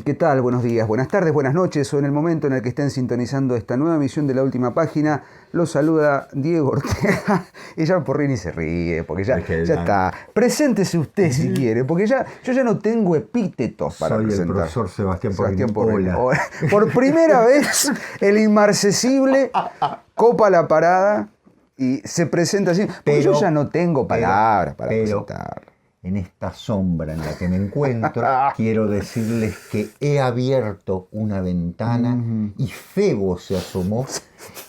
¿Qué tal? Buenos días, buenas tardes, buenas noches o en el momento en el que estén sintonizando esta nueva emisión de La Última Página, los saluda Diego Ortega y ya Porrini se ríe porque ya está. Preséntese usted si quiere, porque yo ya no tengo epítetos para presentar. Soy el profesor Sebastián Porrini. Hola. Por primera vez el inmarcesible copa la parada y se presenta así, porque yo ya no tengo palabras para presentar. En esta sombra en la que me encuentro, quiero decirles que he abierto una ventana y Febo se asomó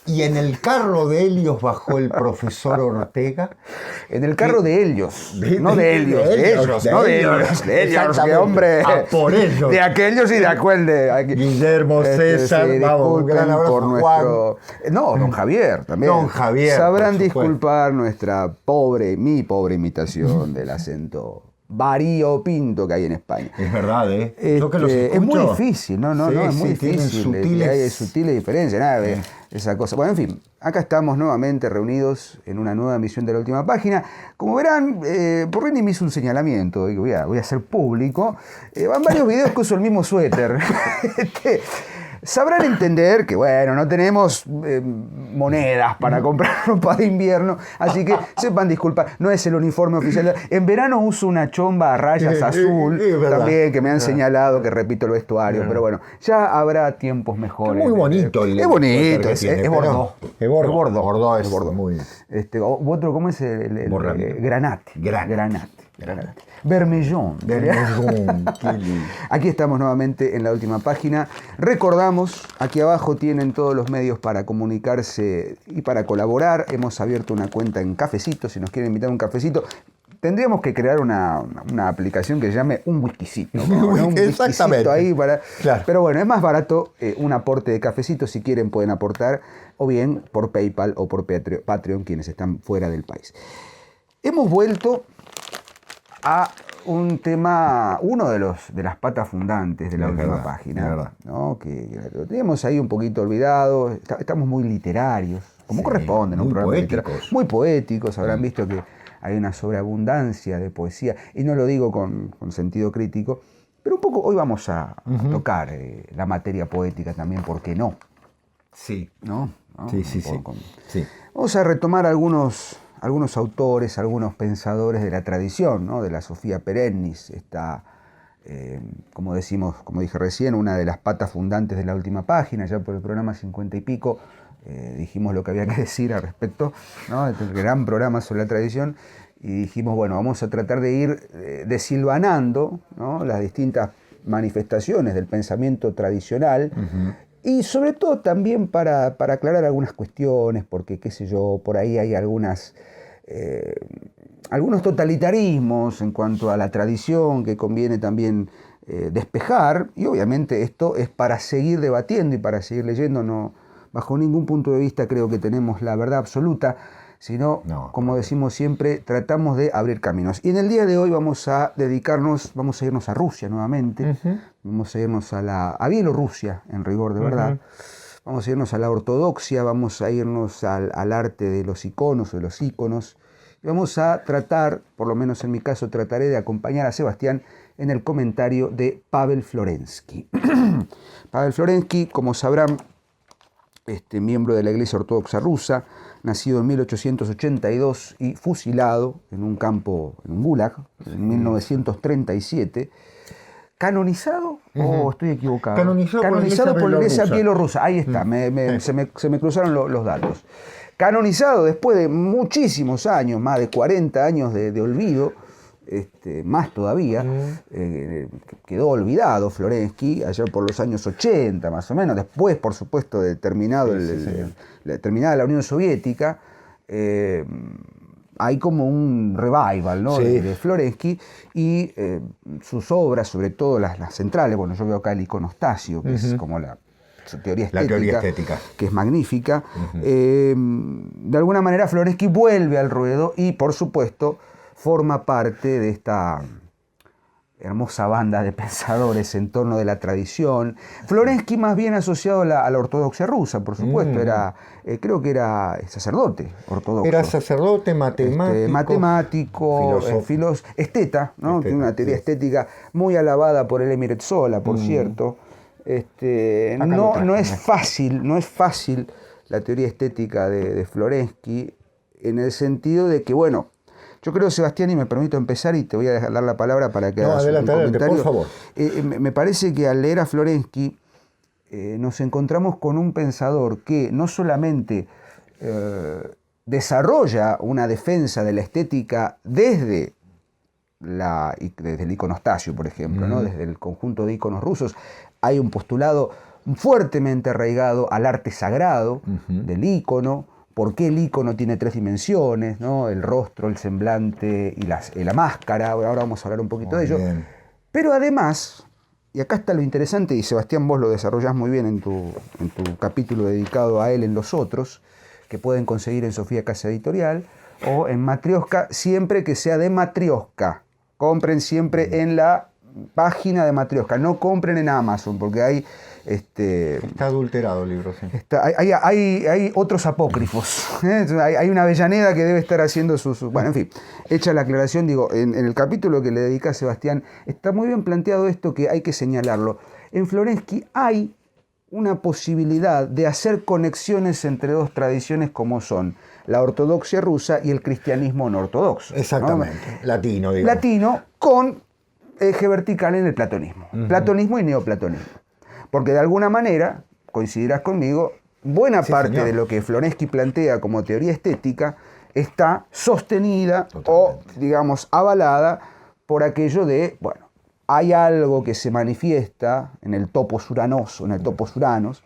y en el carro de Helios bajó el profesor Ortega. En el carro de Helios, no de Helios, de ellos, que hombre, por ellos. De aquellos y de aquel de Guillermo, César, sí, vamos, un gran abrazo por nuestro... No, don Javier también. Don Javier, sabrán disculpar mi pobre imitación del acento variopinto que hay en España. Es verdad, Yo que los escucho, es muy difícil, es muy difícil. Hay sutiles diferencias, nada de esa cosa. Bueno, en fin, acá estamos nuevamente reunidos en una nueva emisión de La Última Página. Como verán, Porrini me hizo un señalamiento, y voy a hacer público. Van varios videos que uso el mismo suéter. Sabrán entender que, bueno, no tenemos monedas para comprar ropa de invierno, así que sepan disculpar, no es el uniforme oficial. En verano uso una chomba a rayas azul, también, que me han señalado que repito el vestuario, pero bueno, ya habrá tiempos mejores. Es muy bonito. Es bonito, es bordó. Es bordó, es bordó. Muy bien. Otro, ¿cómo es el granate? Granate. Vermellón. Aquí estamos nuevamente en La Última Página. Recordamos, aquí abajo tienen todos los medios para comunicarse y para colaborar. Hemos abierto una cuenta en Cafecito, si nos quieren invitar a un cafecito. Tendríamos que crear una aplicación que se llame un whiskycito. Un whiskycito ahí para... Claro. Pero bueno, es más barato un aporte de Cafecito. Si quieren pueden aportar, o bien por PayPal o por Patreon, quienes están fuera del país. Hemos vuelto a un tema, uno de las patas fundantes de La Última Página, ¿no? Que lo teníamos ahí un poquito olvidado. Estamos muy literarios, como corresponde, ¿no? Muy poéticos. Habrán visto que hay una sobreabundancia de poesía, y no lo digo con sentido crítico, pero un poco hoy vamos a tocar la materia poética también, ¿por qué no? Sí. ¿No? Sí. Vamos a retomar algunos autores, algunos pensadores de la tradición, ¿no? De la Sofía Perennis, está, como dije recién, una de las patas fundantes de La Última Página. Ya por el programa 50 y pico dijimos lo que había que decir al respecto, ¿no? El gran programa sobre la tradición, y dijimos, bueno, vamos a tratar de ir desilvanando, ¿no? Las distintas manifestaciones del pensamiento tradicional. Y sobre todo también para aclarar algunas cuestiones, porque, qué sé yo, por ahí hay algunos totalitarismos en cuanto a la tradición que conviene también despejar, y obviamente esto es para seguir debatiendo y para seguir leyendo. No, bajo ningún punto de vista creo que tenemos la verdad absoluta, sino, como decimos siempre, tratamos de abrir caminos. Y en el día de hoy vamos a irnos a Rusia nuevamente, vamos a irnos a Bielorrusia, en rigor de verdad, vamos a irnos a la ortodoxia, vamos a irnos al arte de los iconos o de los íconos, y vamos a tratar, por lo menos en mi caso, trataré de acompañar a Sebastián en el comentario de Pavel Florensky. Pavel Florensky, como sabrán, miembro de la Iglesia Ortodoxa Rusa, nacido en 1882 y fusilado en un campo, en un gulag, en 1937. ¿Canonizado o estoy equivocado? Canonizado por la Iglesia Bielorrusa. Ahí está, se me cruzaron los datos. Canonizado después de muchísimos años, más de 40 años de olvido, más todavía, quedó olvidado Florensky allá por los años 80 más o menos, después por supuesto de terminada la Unión Soviética, hay como un revival, ¿no? de Florensky, y sus obras, sobre todo las centrales. Bueno, yo veo acá el iconostasio, que es como su teoría estética, que es magnífica. De alguna manera Florensky vuelve al ruedo y, por supuesto, forma parte de esta hermosa banda de pensadores en torno de la tradición. Florensky más bien asociado a la ortodoxia rusa, por supuesto, creo que era sacerdote ortodoxo. Era sacerdote, matemático, esteta, ¿no? Tiene una teoría estética muy alabada por el Emir Zola, por cierto. No es fácil la teoría estética de Florensky, en el sentido de que, bueno, yo creo, Sebastián, y me permito empezar y te voy a dejar dar la palabra para que hagas un comentario. por favor. Me parece que al leer a Florensky nos encontramos con un pensador que no solamente desarrolla una defensa de la estética desde el iconostasio, por ejemplo, ¿no? Desde el conjunto de iconos rusos. Hay un postulado fuertemente arraigado al arte sagrado del icono. ¿Por qué el icono tiene 3 dimensiones, ¿no? El rostro, el semblante y la máscara? Ahora vamos a hablar un poquito de ello. Bien. Pero además, y acá está lo interesante, y Sebastián, vos lo desarrollás muy bien en tu capítulo dedicado a él en Los Otros, que pueden conseguir en Sofía Casa Editorial, o en Matrioska, siempre que sea de Matrioska. Compren siempre en la página de Matrioska, no compren en Amazon, porque hay... Está adulterado el libro, sí. Hay otros apócrifos. Hay una Avellaneda que debe estar haciendo sus... Bueno, en fin, hecha la aclaración, digo, en el capítulo que le dedica a Sebastián, está muy bien planteado esto que hay que señalarlo. En Florensky hay una posibilidad de hacer conexiones entre 2 tradiciones como son la ortodoxia rusa y el cristianismo no ortodoxo. Exactamente, ¿no? Latino, digamos. Latino con eje vertical en el platonismo. Platonismo y neoplatonismo. Porque de alguna manera, coincidirás conmigo, buena parte de lo que Florensky plantea como teoría estética está sostenida o, digamos, avalada por aquello de, bueno, hay algo que se manifiesta en el topos uranoso, en el topos uranos,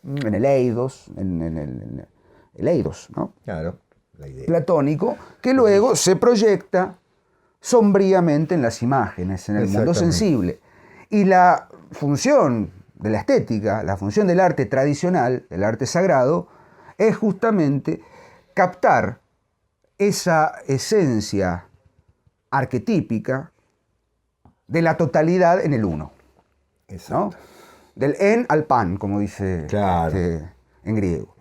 en el eidos, el eidos, ¿no? Claro, la idea. Platónico, que luego se proyecta sombríamente en las imágenes, en el mundo sensible. Y la función de la estética, la función del arte tradicional, del arte sagrado, es justamente captar esa esencia arquetípica de la totalidad en el uno. ¿No? Del en al pan, como dice en griego.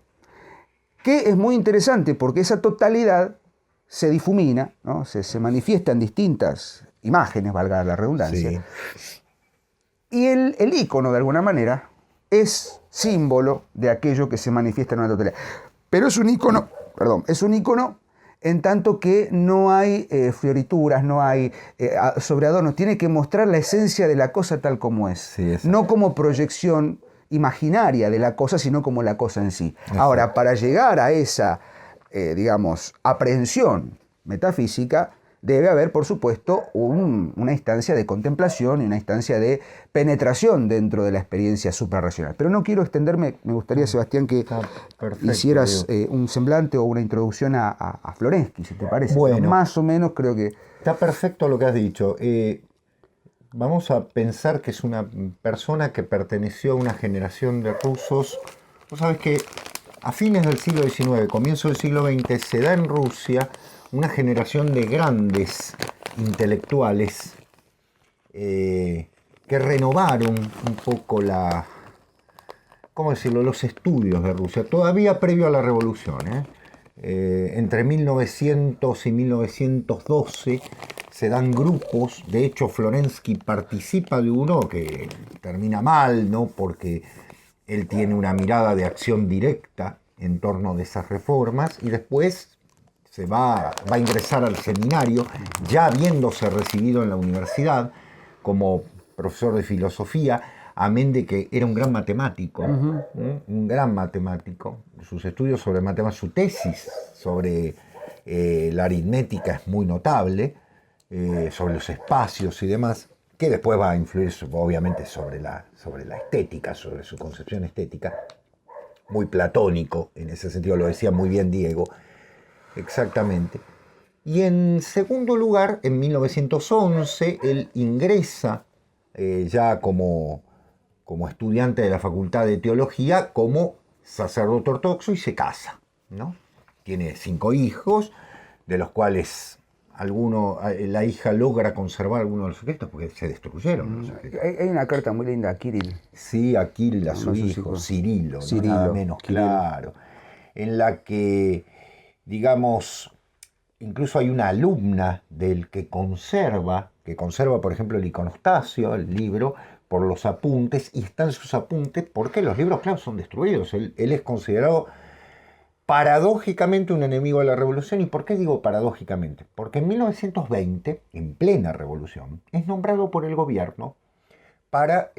Que es muy interesante porque esa totalidad se difumina, ¿no? se manifiesta en distintas imágenes, valga la redundancia. Sí. Y el ícono, de alguna manera, es símbolo de aquello que se manifiesta en una totalidad. Pero es un ícono en tanto que no hay fiorituras, no hay sobreadornos. Tiene que mostrar la esencia de la cosa tal como es. Sí, no como proyección imaginaria de la cosa, sino como la cosa en sí. Exacto. Ahora, para llegar a esa, aprehensión metafísica, debe haber, por supuesto, una instancia de contemplación y una instancia de penetración dentro de la experiencia suprarracional. Pero no quiero extenderme, me gustaría, Sebastián, que hicieras un semblante o una introducción a Florensky, si te parece. Bueno, pero más o menos creo que... Está perfecto lo que has dicho. Vamos a pensar que es una persona que perteneció a una generación de rusos. Vos sabés que a fines del siglo XIX, comienzo del siglo XX, se da en Rusia una generación de grandes intelectuales que renovaron un poco los estudios de Rusia, todavía previo a la revolución. Entre 1900 y 1912 se dan grupos, de hecho Florensky participa de uno que termina mal, ¿no? Porque él tiene una mirada de acción directa en torno de esas reformas y después se va a ingresar al seminario, ya habiéndose recibido en la universidad como profesor de filosofía, amén de que era un gran matemático, un gran matemático. Sus estudios sobre matemáticas, su tesis sobre la aritmética es muy notable, sobre los espacios y demás, que después va a influir obviamente sobre la estética, sobre su concepción estética, muy platónico, en ese sentido lo decía muy bien Diego. Exactamente. Y en segundo lugar, en 1911, él ingresa ya como estudiante de la Facultad de Teología, como sacerdote ortodoxo y se casa, ¿no? Tiene 5 hijos, de los cuales la hija logra conservar algunos de los secretos porque se destruyeron los secretos. Hay una carta muy linda a Kirill. Sí, a Kirill, a su hijo, Cirilo, Cirilo, no nada menos Kirill. claro, en la que, digamos, incluso hay una alumna del que conserva, por ejemplo, el iconostasio, el libro, por los apuntes, y están sus apuntes porque los libros, claro, son destruidos. Él es considerado paradójicamente un enemigo de la revolución. ¿Y por qué digo paradójicamente? Porque en 1920, en plena revolución, es nombrado por el gobierno para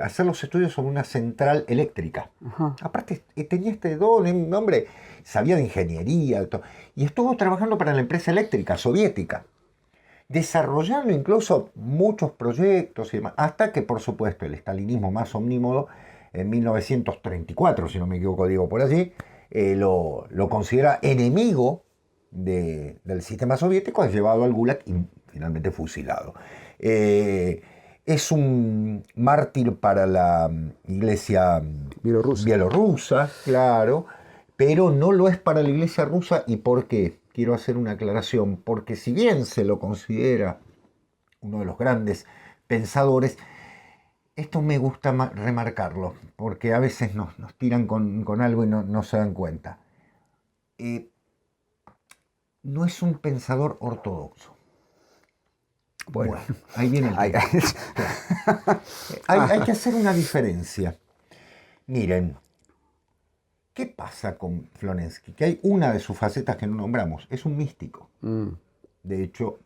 hacer los estudios sobre una central eléctrica. Ajá. Aparte, tenía este don, un hombre, sabía de ingeniería, y estuvo trabajando para la empresa eléctrica soviética, desarrollando incluso muchos proyectos y demás, hasta que, por supuesto, el estalinismo más omnímodo, en 1934, si no me equivoco, digo por allí, lo considera enemigo del sistema soviético, es llevado al Gulag y finalmente fusilado. Es un mártir para la iglesia bielorrusa, claro, pero no lo es para la iglesia rusa. ¿Y por qué? Quiero hacer una aclaración, porque si bien se lo considera uno de los grandes pensadores, esto me gusta remarcarlo, porque a veces nos tiran con algo y no se dan cuenta. No es un pensador ortodoxo. Bueno, ahí viene el tema. Hay que hacer una diferencia. Miren, ¿qué pasa con Florensky? Que hay una de sus facetas que no nombramos, es un místico. De hecho,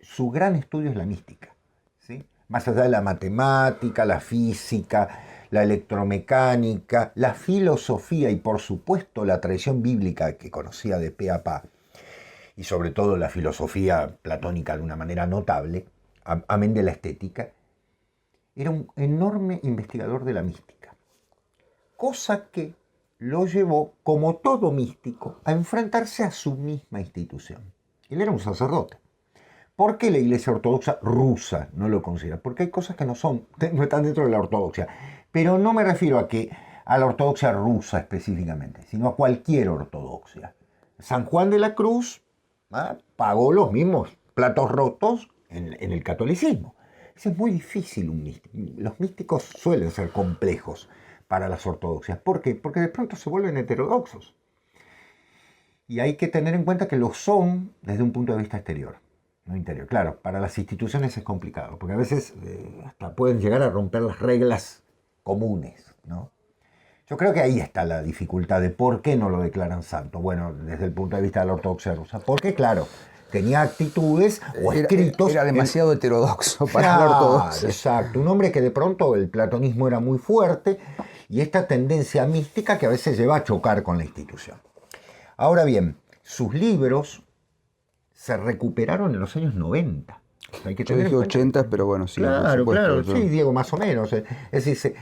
su gran estudio es la mística, ¿sí? Más allá de la matemática, la física, la electromecánica, la filosofía y por supuesto la tradición bíblica que conocía de pe a pa, y sobre todo la filosofía platónica de una manera notable, amén de la estética, era un enorme investigador de la mística. Cosa que lo llevó, como todo místico, a enfrentarse a su misma institución. Él era un sacerdote. ¿Por qué la Iglesia Ortodoxa rusa no lo considera? Porque hay cosas que no están dentro de la ortodoxia. Pero no me refiero a la ortodoxia rusa específicamente, sino a cualquier ortodoxia. San Juan de la Cruz pagó los mismos platos rotos en el catolicismo. Eso es muy difícil. Los místicos suelen ser complejos para las ortodoxias. ¿Por qué? Porque de pronto se vuelven heterodoxos. Y hay que tener en cuenta que lo son desde un punto de vista exterior, no interior. Claro, para las instituciones es complicado, porque a veces hasta pueden llegar a romper las reglas comunes, ¿no? Yo creo que ahí está la dificultad de por qué no lo declaran santo. Bueno, desde el punto de vista de la ortodoxia rusa. Porque, claro, tenía actitudes o escritos... Era demasiado heterodoxo para la ortodoxia. Exacto, un hombre que de pronto el platonismo era muy fuerte y esta tendencia mística que a veces lleva a chocar con la institución. Ahora bien, sus libros se recuperaron en los años 90. Hay que Yo dije 80, pero bueno, sí. Claro, claro, yo... sí, Diego, más o menos. Es decir,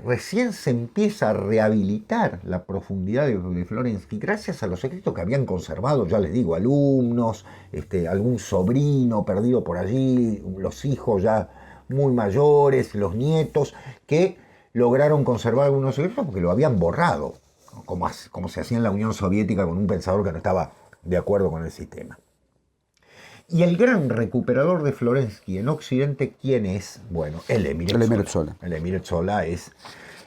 recién se empieza a rehabilitar la profundidad de Florensky gracias a los escritos que habían conservado, ya les digo, alumnos, algún sobrino perdido por allí, los hijos ya muy mayores, los nietos, que lograron conservar algunos secretos porque lo habían borrado, ¿no? Como se hacía en la Unión Soviética con un pensador que no estaba de acuerdo con el sistema. Y el gran recuperador de Florensky en Occidente, ¿quién es? Bueno, el Emir Zola. El Emir Zola es,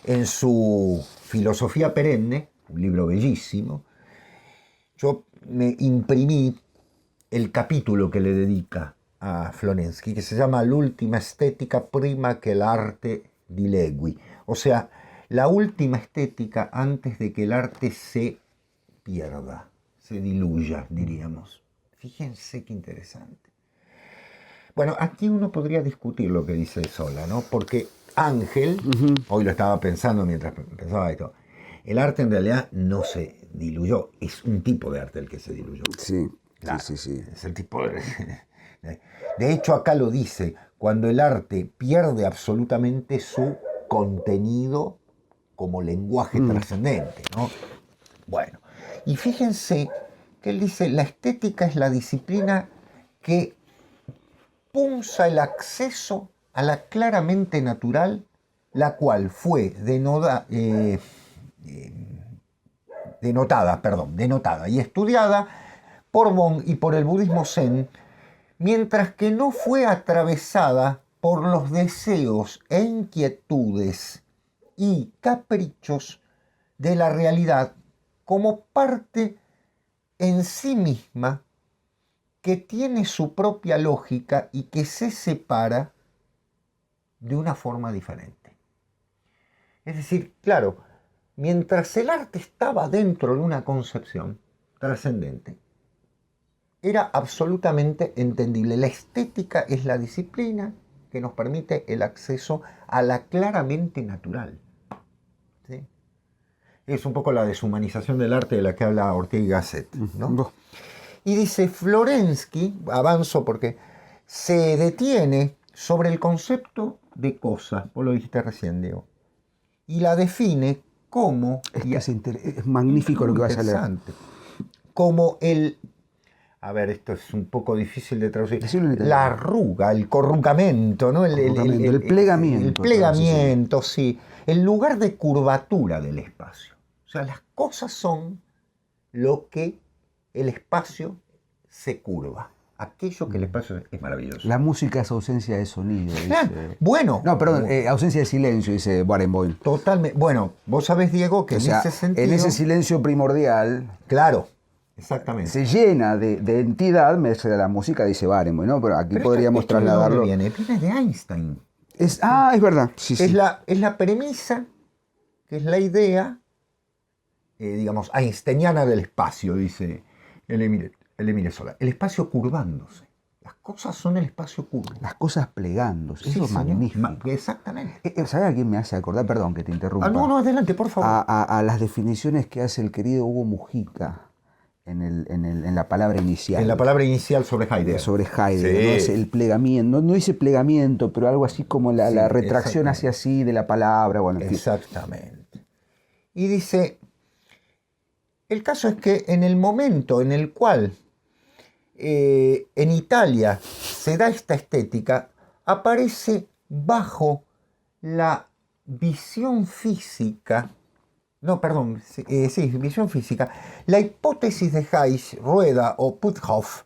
en su Filosofía Perenne, un libro bellísimo, yo me imprimí el capítulo que le dedica a Florensky, que se llama L'ultima estetica prima che l'arte dilegui. O sea, la última estética antes de que el arte se pierda, se diluya, diríamos. Fíjense qué interesante. Bueno, aquí uno podría discutir lo que dice Zola, ¿no? Porque Ángel, hoy lo estaba pensando mientras pensaba esto, el arte en realidad no se diluyó, es un tipo de arte el que se diluyó. Sí, claro, sí. Es el tipo de... De hecho, acá lo dice, cuando el arte pierde absolutamente su contenido como lenguaje trascendente, ¿no? Bueno, y fíjense que él dice, la estética es la disciplina que punza el acceso a la claramente natural, la cual fue denotada y estudiada por Bon y por el budismo zen mientras que no fue atravesada por los deseos e inquietudes y caprichos de la realidad como parte en sí misma que tiene su propia lógica y que se separa de una forma diferente. Es decir, claro, mientras el arte estaba dentro de una concepción trascendente, era absolutamente entendible. La estética es la disciplina que nos permite el acceso a la claramente natural. ¿Sí? Es un poco la deshumanización del arte de la que habla Ortega y Gasset, ¿no? Y dice Florensky, avanzo porque se detiene sobre el concepto de cosa, vos lo dijiste recién, Diego, y la define como... Es magnífico lo que vas a leer. Como el... A ver, esto es un poco difícil de traducir. La arruga, el corrugamento, ¿no? El plegamiento. El plegamiento, sí. El lugar de curvatura del espacio. O sea, las cosas son lo que el espacio se curva. Aquello que el espacio es maravilloso. La música es ausencia de sonido, dice. Bueno. No, perdón, ausencia de silencio, dice Barenboim. Totalmente. Bueno, vos sabés, Diego, que en ese sentido... En ese silencio primordial... Claro. Exactamente. Se llena de entidad, merced a la música, dice Barenboim, ¿no? Pero aquí podríamos trasladarlo. Viene de Einstein. Es verdad. Sí, es la premisa, que es la idea, digamos, einsteiniana del espacio, dice Émile Zola. El espacio curvándose. Las cosas son el espacio curvo. Las cosas plegándose. Eso es magnífico. Exactamente. ¿Sabes a quién me hace acordar? Perdón que te interrumpa. No, adelante, por favor. A las definiciones que hace el querido Hugo Mujica en la palabra inicial. En la palabra inicial sobre Heidegger. Sobre Heidegger, sí. ¿no? Es el plegamiento. No dice plegamiento, pero algo así como la retracción hacia sí de la palabra. Bueno, exactamente. Y dice, el caso es que en el momento en el cual en Italia se da esta estética, aparece bajo la visión física, visión física, la hipótesis de Hayes, Rueda o Puthoff,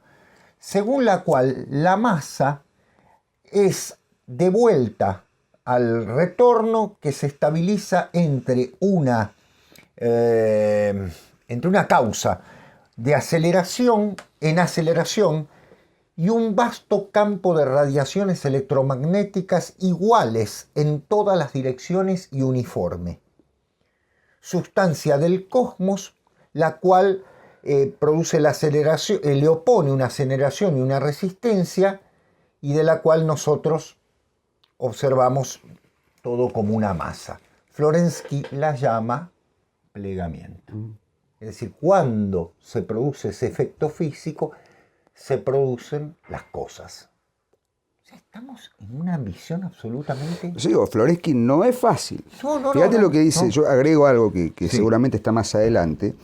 según la cual la masa es devuelta al retorno que se estabiliza entre una causa de aceleración en aceleración y un vasto campo de radiaciones electromagnéticas iguales en todas las direcciones y uniforme. Sustancia del cosmos, la cual produce la aceleración, le opone una aceleración y una resistencia, y de la cual nosotros observamos todo como una masa. Florensky la llama plegamiento. Es decir, cuando se produce ese efecto físico, se producen las cosas. O sea, estamos en una visión absolutamente... Sí, Florensky no es fácil. No, Fíjate lo que dice, yo agrego algo que seguramente está más adelante.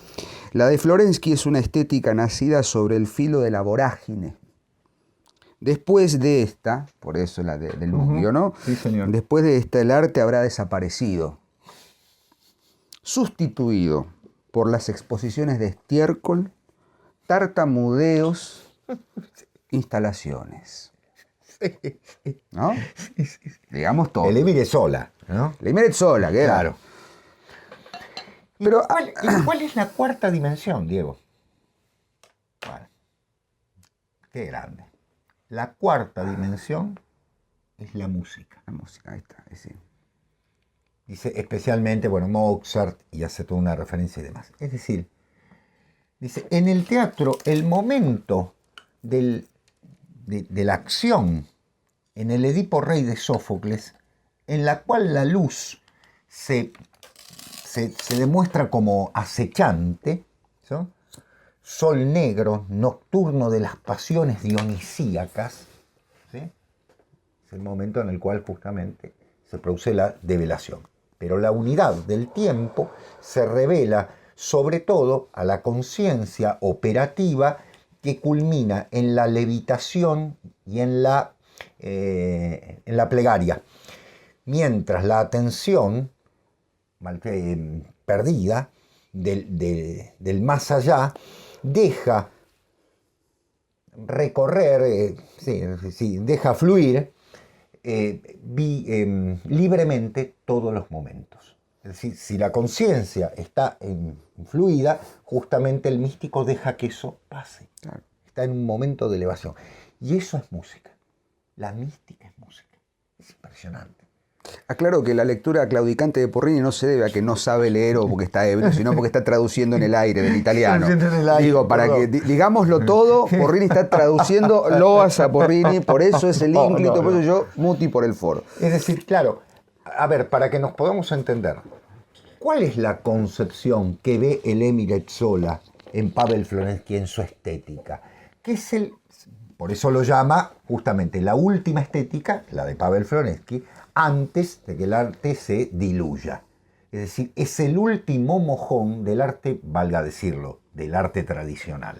La de Florensky es una estética nacida sobre el filo de la vorágine. Después de esta, por eso la de Luglio, ¿no? Sí, señor. Después de esta, el arte habrá desaparecido, sustituido por las exposiciones de estiércol, tartamudeos, instalaciones. ¿No? Digamos todo. El Émile Zola, ¿no? El Émile Zola, que era. Claro. Pero, ¿Cuál es la cuarta dimensión, Diego? Bueno, qué grande. La cuarta dimensión es la música. La música, ahí está. Sí. Dice especialmente, Mozart, y hace toda una referencia y demás. Es decir, dice, en el teatro, el momento de la acción en el Edipo Rey de Sófocles, en la cual la luz se demuestra como acechante, ¿sí? Sol negro, nocturno de las pasiones dionisíacas, ¿sí? Es el momento en el cual justamente se produce la develación. Pero la unidad del tiempo se revela sobre todo a la conciencia operativa que culmina en la levitación y en la plegaria. Mientras la atención perdida del más allá deja recorrer, deja fluir libremente todos los momentos. Es decir, si la conciencia está fluida, justamente el místico deja que eso pase. Claro. Está en un momento de elevación. Y eso es música. La mística es música. Es impresionante. Aclaro que la lectura claudicante de Porrini no se debe a que no sabe leer o porque está ebrio, sino porque está traduciendo en el aire del italiano. Digo, para que digámoslo todo, Porrini está traduciendo loas a Porrini, por eso es el ínclito, por eso yo muti por el foro. Es decir, claro, a ver, para que nos podamos entender, ¿cuál es la concepción que ve el Emiret Sola en Pavel Florensky en su estética? Que es por eso lo llama justamente la última estética, la de Pavel Florensky, antes de que el arte se diluya. Es decir, es el último mojón del arte, valga decirlo, del arte tradicional.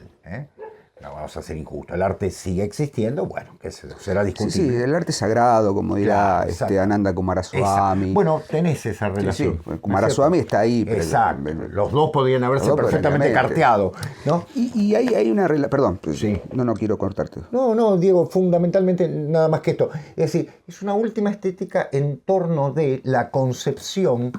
No vamos a ser injustos. El arte sigue existiendo, bueno, que será discutible. Sí, el arte sagrado, como dirá Ananda Coomaraswamy. Bueno, tenés esa relación. Sí, Coomaraswamy está ahí. Pero exacto. Los dos podrían haberse perfectamente carteado, ¿no? Y hay una relación. Perdón, sí. No quiero cortarte. No, Diego, fundamentalmente nada más que esto. Es decir, es una última estética en torno de la concepción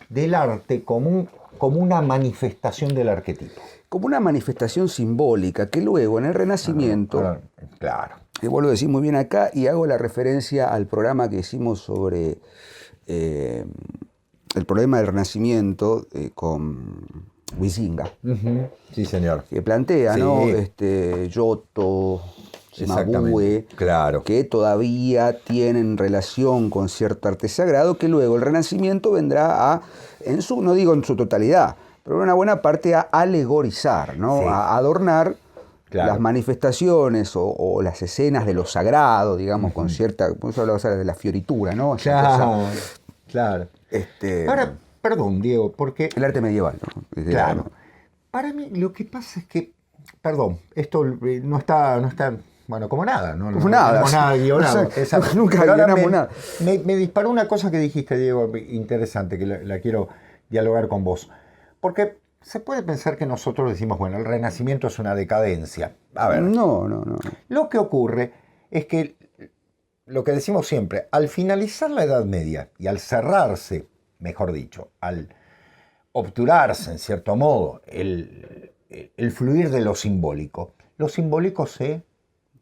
del arte como una manifestación del arquetipo. Como una manifestación simbólica que luego en el Renacimiento, claro. Y vuelvo a decir muy bien acá y hago la referencia al programa que hicimos sobre el problema del Renacimiento con Huizinga. Sí, señor. Que plantea, sí. ¿No? Giotto, Cimabue, claro, que todavía tienen relación con cierto arte sagrado, que luego el Renacimiento vendrá no digo en su totalidad, pero una buena parte a alegorizar, ¿no? Sí. A adornar las manifestaciones o las escenas de lo sagrado, digamos, con cierta, por eso hablaba de la fioritura, ¿no? Claro. Ahora, perdón, Diego, porque... El arte medieval, ¿no? Claro. Para mí lo que pasa es que, perdón, esto no está bueno, como nada, ¿no? Como nada. No nada guionado. Nunca guionamos nada. Me disparó una cosa que dijiste, Diego, interesante, que la quiero dialogar con vos. Porque se puede pensar que nosotros decimos, bueno, el Renacimiento es una decadencia. A ver. No. Lo que ocurre es que, lo que decimos siempre, al finalizar la Edad Media y al cerrarse, mejor dicho, al obturarse, en cierto modo, el fluir de lo simbólico se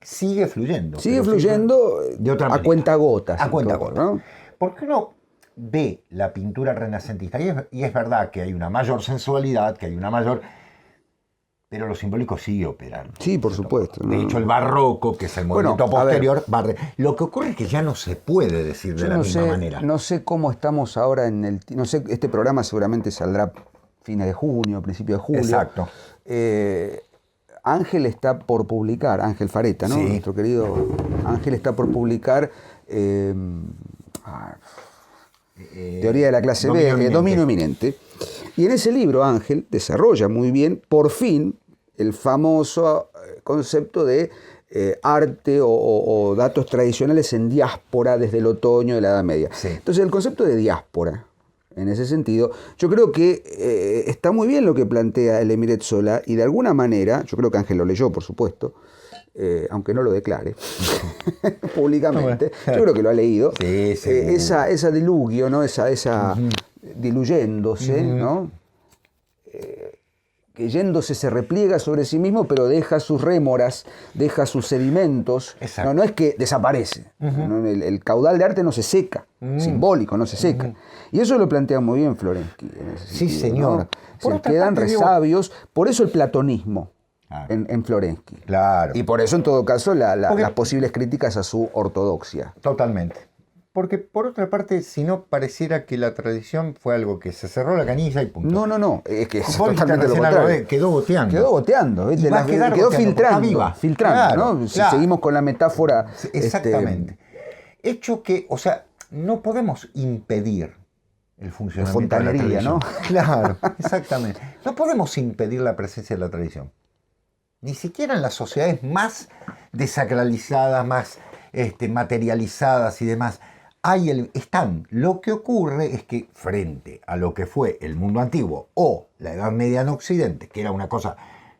sigue fluyendo. Sigue fluyendo de otra manera. A cuentagotas. A cuentagotas, ¿no? ¿Por qué no ve la pintura renacentista? Y es verdad que hay una mayor sensualidad, que hay una mayor... Pero lo simbólico sigue operando. Sí, por supuesto. De hecho, el barroco, que es el movimiento posterior, lo que ocurre es que ya no se puede decir de la misma manera. No sé cómo estamos ahora en el... No sé, este programa seguramente saldrá fines de junio, principio de julio. Exacto. Ángel está por publicar, Ángel Fareta, ¿no? Sí. Nuestro querido Ángel está por publicar Teoría de la clase B, Dominio Eminente. Y en ese libro Ángel desarrolla muy bien, por fin, el famoso concepto de arte o datos tradicionales en diáspora desde el otoño de la Edad Media. Sí. Entonces el concepto de diáspora, en ese sentido, yo creo que está muy bien lo que plantea el Emiret Sola y de alguna manera, yo creo que Ángel lo leyó, por supuesto, aunque no lo declare públicamente, yo creo que lo ha leído, sí. Esa diluvio, ¿no? esa diluyéndose, ¿no? Que yéndose se repliega sobre sí mismo, pero deja sus rémoras, deja sus sedimentos. No es que desaparece. ¿No? El caudal de arte no se seca, simbólico, no se seca. Y eso lo plantea muy bien Florensky. Sí, señor. ¿No? Se quedan resabios, por eso el platonismo en Florensky. Claro. Y por eso, en todo caso, las posibles críticas a su ortodoxia. Totalmente. Porque, por otra parte, si no, pareciera que la tradición fue algo que se cerró la canilla y punto. No. Es que es totalmente lo contrario. Quedó goteando. Quedó filtrando. Claro, ¿no? Si seguimos con la metáfora. Exactamente. Hecho que, o sea, no podemos impedir el funcionamiento de la tradición. ¿No? Claro, exactamente. No podemos impedir la presencia de la tradición. Ni siquiera en las sociedades más desacralizadas, más materializadas y demás. Están. Lo que ocurre es que frente a lo que fue el mundo antiguo o la Edad Media en Occidente, que era una cosa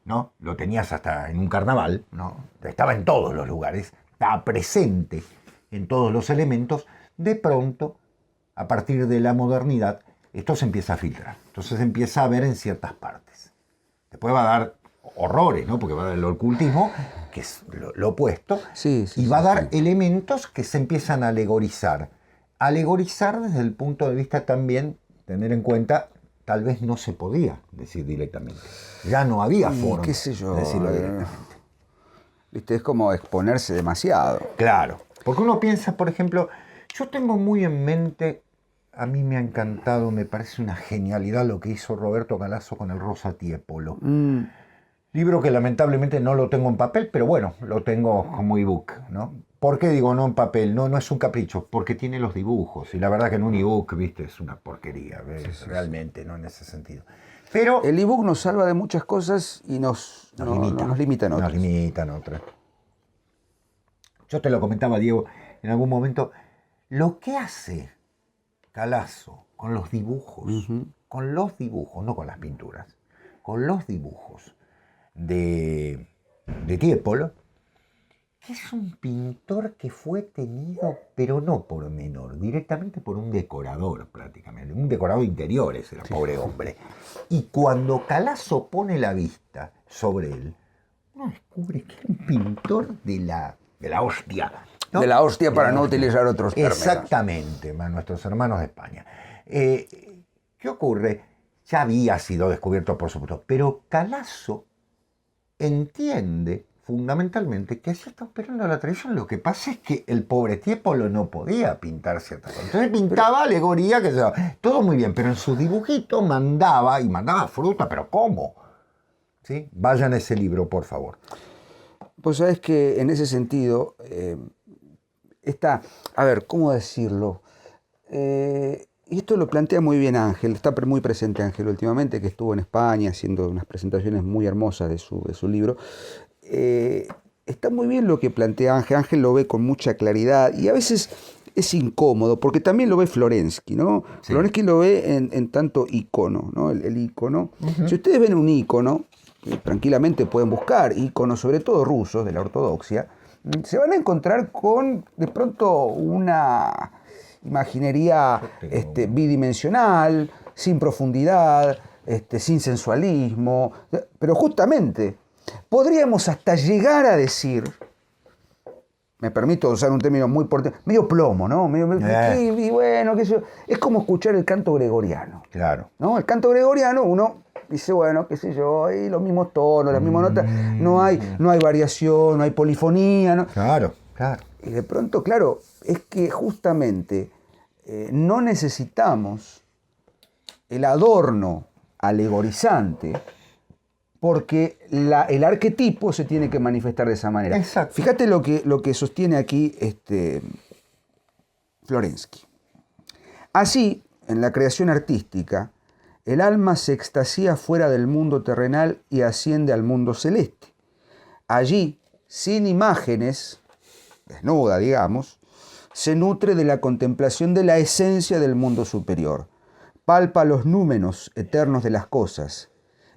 ¿no? Lo tenías hasta en un carnaval, ¿no? Estaba en todos los lugares, estaba presente en todos los elementos. De pronto, a partir de la modernidad, esto se empieza a filtrar. Entonces se empieza a ver en ciertas partes. Después va a dar horrores, ¿no? Porque va a dar el ocultismo, que es lo opuesto, y va a dar elementos que se empiezan a alegorizar. Alegorizar desde el punto de vista también, tener en cuenta, tal vez no se podía decir directamente. Ya no había forma qué sé yo, de decirlo directamente. ¿Viste? Es como exponerse demasiado. Claro, porque uno piensa, por ejemplo, yo tengo muy en mente, a mí me ha encantado, me parece una genialidad lo que hizo Roberto Galasso con el Rosa Tiepolo. Libro que lamentablemente no lo tengo en papel, pero bueno, lo tengo como ebook, ¿no? ¿Por qué digo no en papel? No es un capricho, porque tiene los dibujos. Y la verdad que en un ebook, viste, es una porquería, realmente, ¿no? En ese sentido. Pero el ebook nos salva de muchas cosas y nos limita en otras. Nos limita en otras. Yo te lo comentaba, Diego, en algún momento, lo que hace Galasso con los dibujos, no con las pinturas, con los dibujos de Tiepolo, que es un pintor que fue tenido, pero no por menor, directamente por un decorador prácticamente, un decorador de interiores, el pobre hombre. Y cuando Galasso pone la vista sobre él, uno descubre que es un pintor de la hostia, ¿no? De la hostia, para no utilizar otros términos. Exactamente, nuestros hermanos de España. ¿Qué ocurre? Ya había sido descubierto, por supuesto, pero Galasso entiende fundamentalmente que así está operando la tradición. Lo que pasa es que el pobre Tiepolo no podía pintar ciertas cosas. Entonces pintaba alegoría, que todo muy bien, pero en su dibujito mandaba fruta, pero ¿cómo? ¿Sí? Vayan a ese libro, por favor. Pues sabes que en ese sentido, a ver, ¿cómo decirlo? Y esto lo plantea muy bien Ángel, está muy presente Ángel últimamente, que estuvo en España haciendo unas presentaciones muy hermosas de su libro. Está muy bien lo que plantea Ángel. Ángel lo ve con mucha claridad y a veces es incómodo, porque también lo ve Florensky, ¿no? Sí. Florensky lo ve en tanto ícono, ¿no? El ícono. Si ustedes ven un ícono, tranquilamente pueden buscar íconos, sobre todo rusos, de la ortodoxia, se van a encontrar con, de pronto, una imaginería bidimensional, sin profundidad, sin sensualismo, pero justamente podríamos hasta llegar a decir, me permito usar un término muy porteño, medio plomo, ¿no? Y bueno, qué sé yo, es como escuchar el canto gregoriano. Claro. ¿No? El canto gregoriano, uno dice, bueno, qué sé yo, hay los mismos tonos, las mismas notas, no hay variación, no hay polifonía, ¿no? Claro, claro. Y de pronto, claro, es que justamente no necesitamos el adorno alegorizante, porque el arquetipo se tiene que manifestar de esa manera. Exacto. Fíjate lo que sostiene aquí Florensky. Así, en la creación artística, el alma se extasía fuera del mundo terrenal y asciende al mundo celeste. Allí, sin imágenes, desnuda, digamos, se nutre de la contemplación de la esencia del mundo superior. Palpa los númenos eternos de las cosas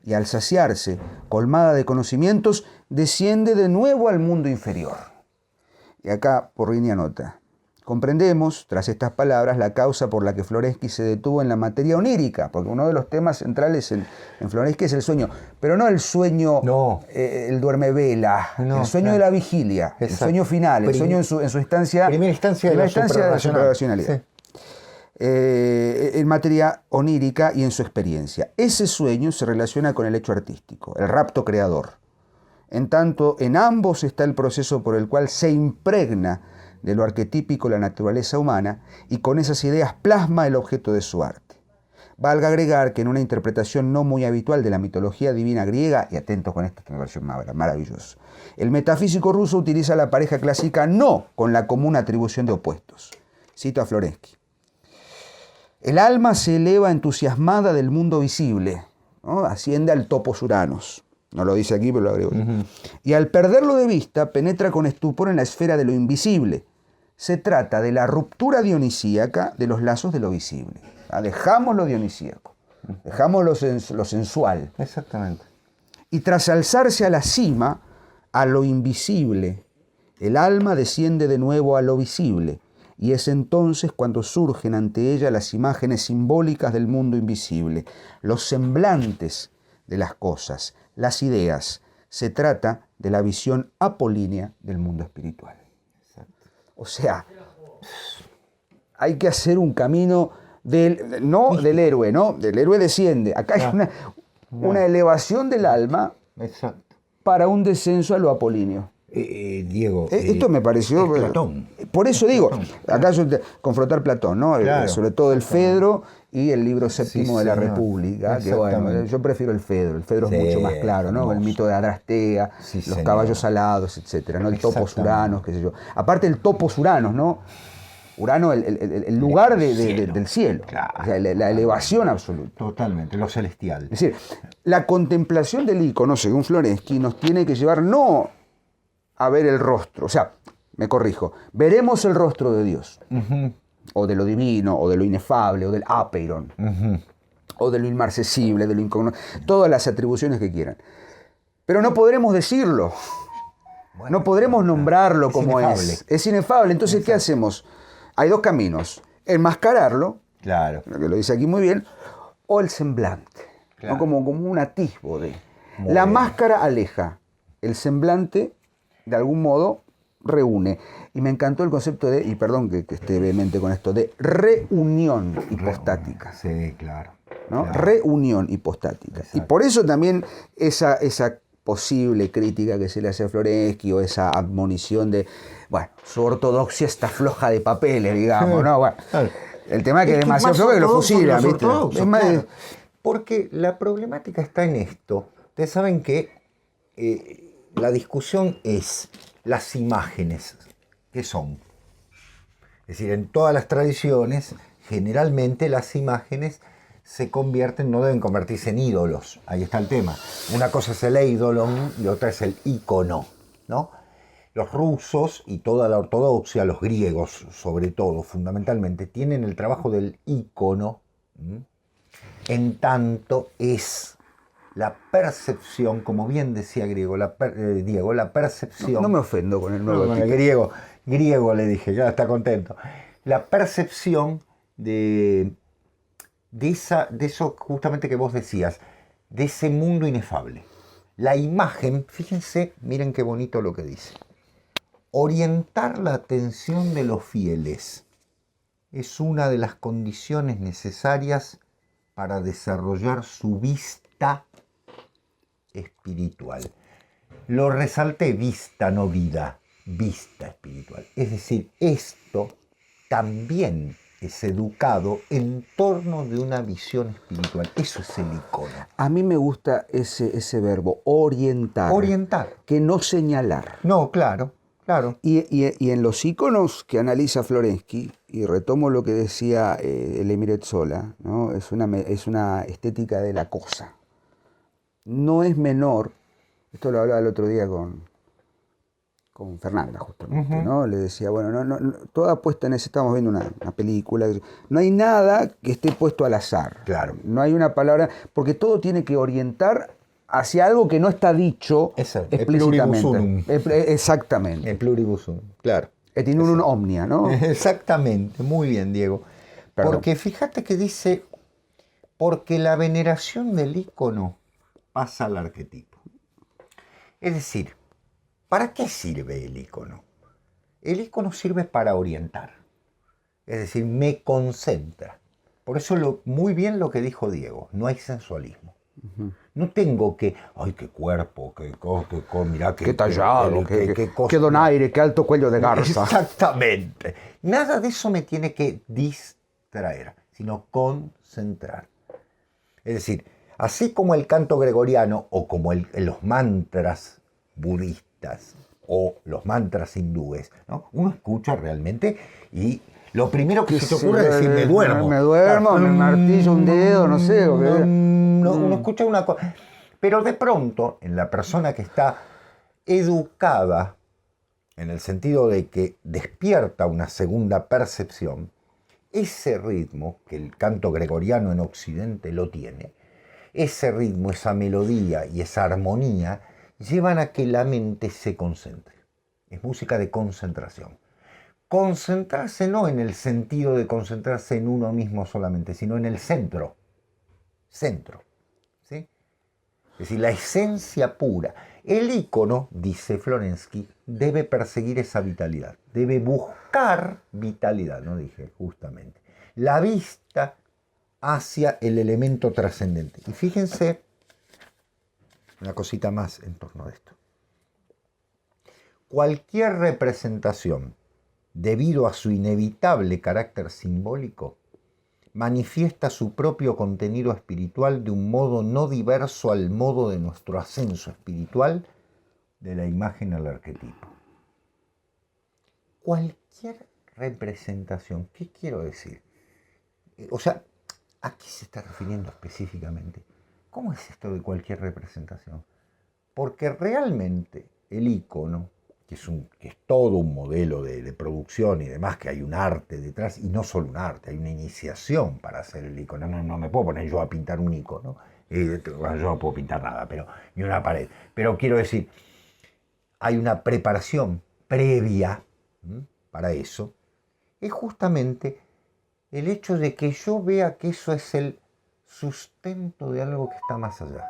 y al saciarse, colmada de conocimientos, desciende de nuevo al mundo inferior. Y acá Porrini anota: comprendemos, tras estas palabras, la causa por la que Florensky se detuvo en la materia onírica, porque uno de los temas centrales en Florensky es el sueño, pero no el sueño, el duerme-vela, el sueño de la vigilia, exacto, el sueño final, el sueño en su instancia, primera instancia de la suprarracionalidad. Sí. En materia onírica y en su experiencia. Ese sueño se relaciona con el hecho artístico, el rapto creador. En tanto, en ambos está el proceso por el cual se impregna de lo arquetípico la naturaleza humana y con esas ideas plasma el objeto de su arte. Valga agregar que en una interpretación no muy habitual de la mitología divina griega, y atentos con esta versión maravillosa, el metafísico ruso utiliza la pareja clásica no con la común atribución de opuestos. Cito a Florensky: el alma se eleva entusiasmada del mundo visible, ¿no? Asciende al topos uranos. No lo dice aquí, pero lo agrego. Y al perderlo de vista, penetra con estupor en la esfera de lo invisible. Se trata de la ruptura dionisíaca de los lazos de lo visible. Dejamos lo dionisíaco, dejamos lo sensual. Exactamente. Y tras alzarse a la cima, a lo invisible, el alma desciende de nuevo a lo visible, y es entonces cuando surgen ante ella las imágenes simbólicas del mundo invisible, los semblantes de las cosas, las ideas. Se trata de la visión apolínea del mundo espiritual. O sea, hay que hacer un camino no del héroe, ¿no? Del héroe desciende. Acá hay una elevación del alma para un descenso a lo apolíneo. Diego, esto me pareció... Platón. Por eso digo, acá confrontar Platón, ¿no? Claro, sobre todo el Fedro y el libro séptimo de la República, que bueno, yo prefiero el Fedro es mucho más claro, ¿no? El mito de Adrastea, los caballos alados, etcétera, ¿no? El topos Uranos, qué sé yo. Aparte el topos Uranos, ¿no? Urano, el lugar del cielo, claro, o sea, la elevación absoluta. Totalmente, lo celestial. Es decir, la contemplación del ícono, según Florensky, nos tiene que llevar no a ver el rostro, o sea, me corrijo, veremos el rostro de Dios, o de lo divino, o de lo inefable, o del apeiron, o de lo inmarcesible, de lo incognoscible, todas las atribuciones que quieran. Pero no podremos decirlo, no podremos nombrarlo como inefable. Es inefable. Entonces, ¿qué hacemos? Hay dos caminos, enmascararlo, claro, que lo dice aquí muy bien, o el semblante, claro, ¿no? como un atisbo de... La máscara aleja, el semblante de algún modo reúne. Y me encantó el concepto de, y perdón que esté vehemente con esto, de reunión hipostática. Sí, claro. ¿No? Claro. Reunión hipostática. Exacto. Y por eso también esa posible crítica que se le hace a Florensky o esa admonición de, bueno, su ortodoxia está floja de papeles, digamos, ¿no? Bueno, el tema es que es demasiado flojo que lo fusilan, ¿viste? Es más claro. Porque la problemática está en esto. Ustedes saben que la discusión es las imágenes. ¿Qué son? Es decir, en todas las tradiciones, generalmente las imágenes se convierten, no deben convertirse en ídolos. Ahí está el tema. Una cosa es el eidolon y otra es el ícono, ¿no? Los rusos y toda la ortodoxia, los griegos sobre todo, fundamentalmente, tienen el trabajo del ícono, en tanto es la percepción, como bien decía Diego, la percepción... No me ofendo con el nuevo griego le dije, ya está contento. La percepción de eso justamente que vos decías, de ese mundo inefable. La imagen, fíjense, miren qué bonito lo que dice. Orientar la atención de los fieles es una de las condiciones necesarias para desarrollar su vista espiritual. Lo resalté, vista, no vida, vista espiritual. Es decir, esto también es educado en torno de una visión espiritual. Eso es el icono. A mí me gusta ese verbo, orientar. Orientar. Que no señalar. No, claro, claro. Y en los iconos que analiza Florensky, y retomo lo que decía el Emiret Sola, ¿no? Es una estética de la cosa. No es menor, esto lo hablaba el otro día con Fernanda justamente, ¿no? Le decía, bueno, no, toda puesta en ese, estamos viendo una película, no hay nada que esté puesto al azar. Claro. No hay una palabra, porque todo tiene que orientar hacia algo que no está dicho explícitamente. Exactamente. El pluribus unum, claro. Et in unum omnia, ¿no? Exactamente, muy bien, Diego. Perdón. Porque fíjate que dice, porque la veneración del ícono pasa al arquetipo. Es decir, ¿para qué sirve el ícono? El ícono sirve para orientar. Es decir, me concentra. Por eso muy bien lo que dijo Diego, no hay sensualismo. No tengo que, ay, qué cuerpo, mirá, qué tallado, qué donaire, qué alto cuello de garza. Exactamente. Nada de eso me tiene que distraer, sino concentrar. Es decir, así como el canto gregoriano o como los mantras budistas o los mantras hindúes, ¿no? Uno escucha realmente y lo primero que se te ocurre es decir, me duermo. Me duermo, me martillo un dedo, no sé. Uno escucha una cosa. Pero de pronto, en la persona que está educada, en el sentido de que despierta una segunda percepción, ese ritmo, que el canto gregoriano en Occidente lo tiene, ese ritmo, esa melodía y esa armonía llevan a que la mente se concentre. Es música de concentración. Concentrarse no en el sentido de concentrarse en uno mismo solamente, sino en el centro. Centro. ¿Sí? Es decir, la esencia pura. El ícono, dice Florensky, debe perseguir esa vitalidad. Debe buscar vitalidad, no dije justamente. La vista hacia el elemento trascendente. Y fíjense una cosita más en torno a esto. Cualquier representación, debido a su inevitable carácter simbólico, manifiesta su propio contenido espiritual de un modo no diverso al modo de nuestro ascenso espiritual de la imagen al arquetipo. Cualquier representación, ¿qué quiero decir? O sea, ¿a qué se está refiriendo específicamente? ¿Cómo es esto de cualquier representación? Porque realmente el ícono, que es todo un modelo de producción y demás, que hay un arte detrás, y no solo un arte, hay una iniciación para hacer el ícono. No me puedo poner yo a pintar un ícono, yo no puedo pintar nada, ni una pared. Pero quiero decir, hay una preparación previa para eso. Es justamente el hecho de que yo vea que eso es el sustento de algo que está más allá.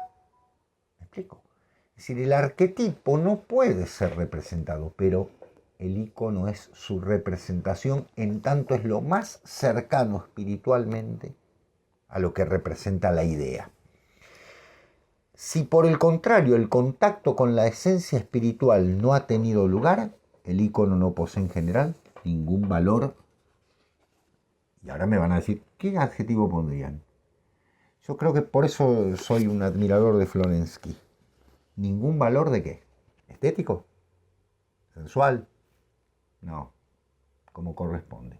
¿Me explico? Es decir, el arquetipo no puede ser representado, pero el ícono es su representación, en tanto es lo más cercano espiritualmente a lo que representa la idea. Si por el contrario el contacto con la esencia espiritual no ha tenido lugar, el ícono no posee en general ningún valor. Y ahora me van a decir, ¿qué adjetivo pondrían? Yo creo que por eso soy un admirador de Florensky. ¿Ningún valor de qué? ¿Estético? ¿Sensual? No, como corresponde.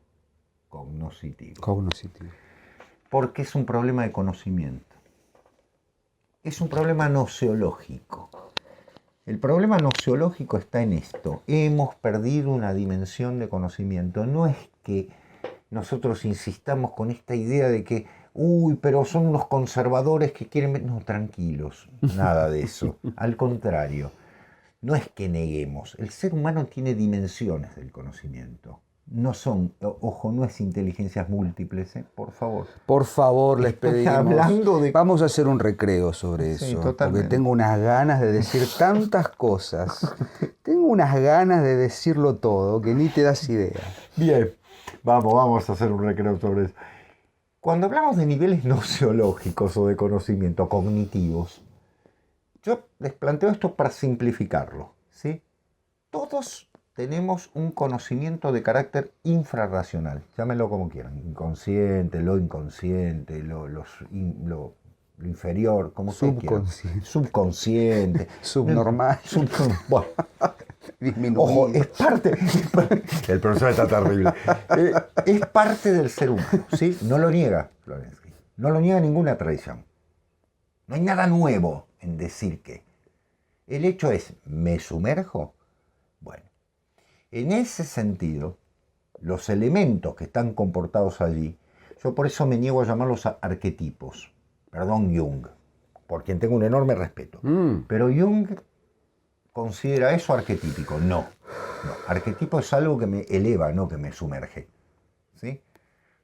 Cognoscitivo. Cognoscitivo. Porque es un problema de conocimiento. Es un problema noceológico. El problema noceológico está en esto. Hemos perdido una dimensión de conocimiento. No es que nosotros insistamos con esta idea de que pero son unos conservadores que quieren... No, tranquilos, nada de eso. Al contrario, no es que neguemos. El ser humano tiene dimensiones del conocimiento. No son, ojo, no es inteligencias múltiples, por favor. Por favor, les pedimos. Hablando de... Vamos a hacer un recreo sobre eso. Totalmente. Porque tengo unas ganas de decir tantas cosas. Tengo unas ganas de decirlo todo que ni te das idea. Bien, vamos a hacer un recreo sobre eso. Cuando hablamos de niveles noceológicos o de conocimiento cognitivos, yo les planteo esto para simplificarlo, ¿sí? Todos tenemos un conocimiento de carácter infrarracional, llámenlo como quieran, inconsciente, lo inconsciente, lo inferior, como ustedes quieran. Subconsciente. Subnormal. Bueno. Disminuido. Ojo, es parte. El profesor está terrible. Es parte del ser humano, ¿sí? No lo niega Florensky. No lo niega ninguna tradición. No hay nada nuevo en decir que. El hecho es, ¿me sumerjo? Bueno, en ese sentido, los elementos que están comportados allí, yo por eso me niego a llamarlos arquetipos. Perdón, Jung, por quien tengo un enorme respeto. Pero Jung ¿considera eso arquetípico? No. Arquetipo es algo que me eleva, no que me sumerge. ¿Sí?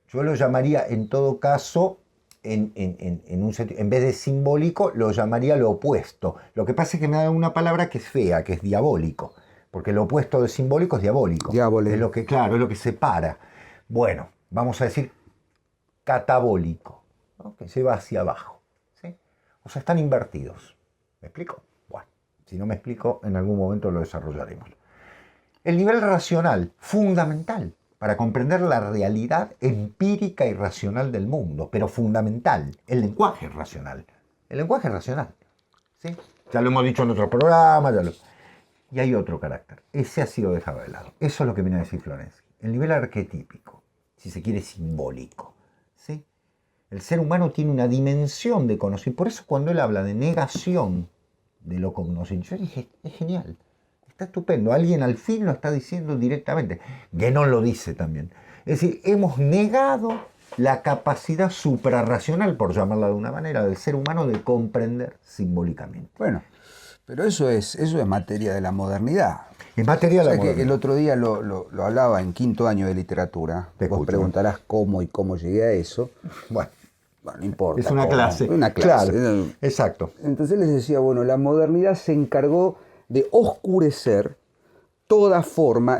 Yo lo llamaría, en todo caso, en un sentido, en vez de simbólico, lo llamaría lo opuesto. Lo que pasa es que me da una palabra que es fea, que es diabólico. Porque lo opuesto de simbólico es diabólico. Diabólico. Es lo que, claro, es lo que separa. Bueno, vamos a decir catabólico, ¿no? Que lleva hacia abajo. ¿Sí? O sea, están invertidos. ¿Me explico? Si no me explico, en algún momento lo desarrollaremos. El nivel racional, fundamental, para comprender la realidad empírica y racional del mundo, pero fundamental, el lenguaje racional. El lenguaje racional, ¿sí? Ya lo hemos dicho en otro programa, Y hay otro carácter. Ese ha sido dejado de lado. Eso es lo que viene a decir Florensky. El nivel arquetípico, si se quiere simbólico, ¿sí? El ser humano tiene una dimensión de conocimiento. Por eso cuando él habla de negación de lo cognoscente, yo dije, es genial, está estupendo, alguien al fin lo está diciendo directamente. Guénon lo dice también. Es decir, hemos negado la capacidad suprarracional, por llamarla de una manera, del ser humano de comprender simbólicamente. Bueno, pero eso es materia de la modernidad. En materia de la O sea que modernidad. el otro día lo hablaba en quinto año de literatura. Te Vos escucho. preguntarás cómo y cómo llegué a eso. Bueno, Bueno, no importa. es una cómo. clase. Una clase. Claro, exacto. Entonces les decía, bueno, la modernidad se encargó de oscurecer toda forma,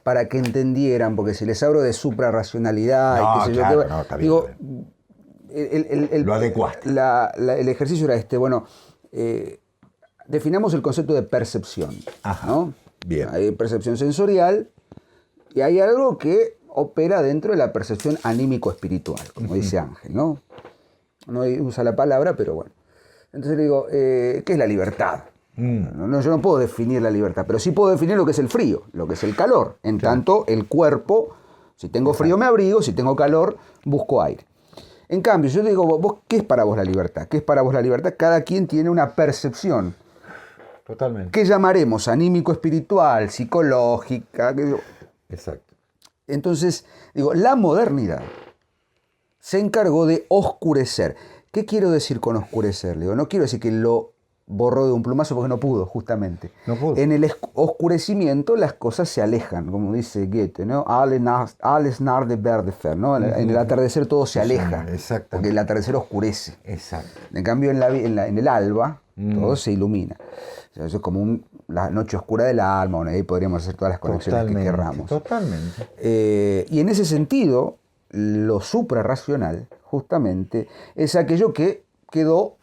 para que entendieran, porque si les hablo de suprarracionalidad No, y qué sé claro, yo, no, está bien, digo, está bien. Lo adecuaste. el ejercicio era definamos el concepto de percepción. Ajá, ¿no? bien. Hay percepción sensorial y hay algo que opera dentro de la percepción anímico-espiritual, como dice Ángel, ¿no? No usa la palabra, pero bueno. Entonces le digo, ¿qué es la libertad? No, yo no puedo definir la libertad, pero sí puedo definir lo que es el frío, lo que es el calor. En tanto, el cuerpo, si tengo frío me abrigo, si tengo calor, busco aire. En cambio, yo digo, vos, ¿qué es para vos la libertad? ¿Qué es para vos la libertad? Cada quien tiene una percepción. Totalmente. ¿Qué llamaremos? Anímico-espiritual, psicológica. Exacto. Entonces, digo, la modernidad se encargó de oscurecer. ¿Qué quiero decir con oscurecer? Digo, no quiero decir que lo borró de un plumazo porque no pudo, justamente. No pudo. En el oscurecimiento las cosas se alejan, como dice Goethe, ¿no? Alles nach de Werdefer, ¿no? En el atardecer todo se aleja, exactamente. porque el atardecer oscurece. Exacto. En cambio, en el alba, todo se ilumina. O sea, eso es como la noche oscura del alma, bueno, ahí podríamos hacer todas las conexiones que querramos. Totalmente. Y en ese sentido, lo suprarracional, justamente, es aquello que quedó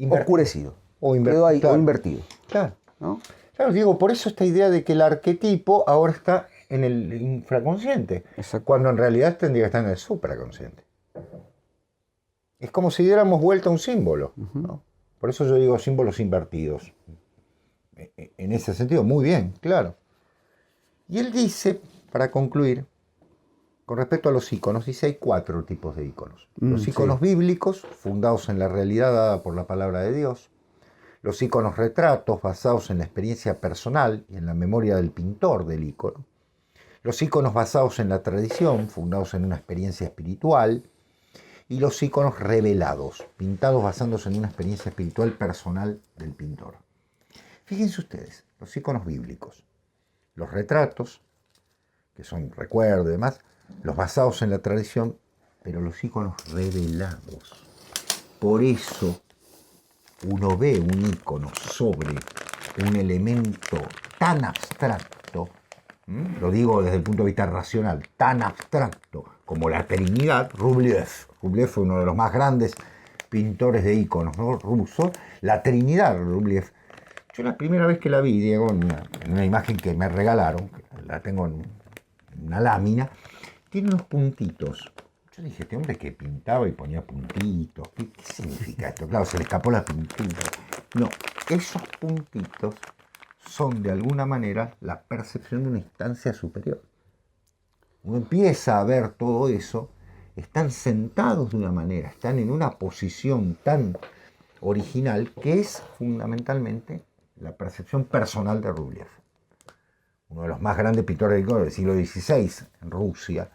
oscurecido. Quedó ahí, claro. o invertido. Claro. ¿No? Claro, digo, por eso esta idea de que el arquetipo ahora está en el infraconsciente, Exacto. cuando en realidad tendría que estar en el supraconsciente. Es como si diéramos vuelta a un símbolo, ¿no? Por eso yo digo símbolos invertidos. En ese sentido, muy bien, claro. Y él dice, para concluir, con respecto a los íconos, dice hay 4 tipos de íconos. Los íconos bíblicos, fundados en la realidad dada por la palabra de Dios. Los íconos retratos, basados en la experiencia personal y en la memoria del pintor del ícono. Los íconos basados en la tradición, fundados en una experiencia espiritual. Y los íconos revelados, pintados basándose en una experiencia espiritual personal del pintor. Fíjense ustedes, los íconos bíblicos, los retratos, que son recuerdos y demás, los basados en la tradición, pero los íconos revelados. Por eso uno ve un ícono sobre un elemento tan abstracto, lo digo desde el punto de vista racional, tan abstracto como la Trinidad. Rublev fue uno de los más grandes pintores de íconos, ¿no? Ruso. La Trinidad, Rublev. Yo la primera vez que la vi, Diego, en una imagen que me regalaron, la tengo en una lámina, tiene unos puntitos. Yo dije, este hombre que pintaba y ponía puntitos, ¿qué significa esto? Claro, se le escapó la pintura. No, esos puntitos son de alguna manera la percepción de una instancia superior. Uno empieza a ver todo eso, están sentados de una manera, están en una posición tan original que es fundamentalmente la percepción personal de Rublev, uno de los más grandes pintores del siglo XVI en Rusia.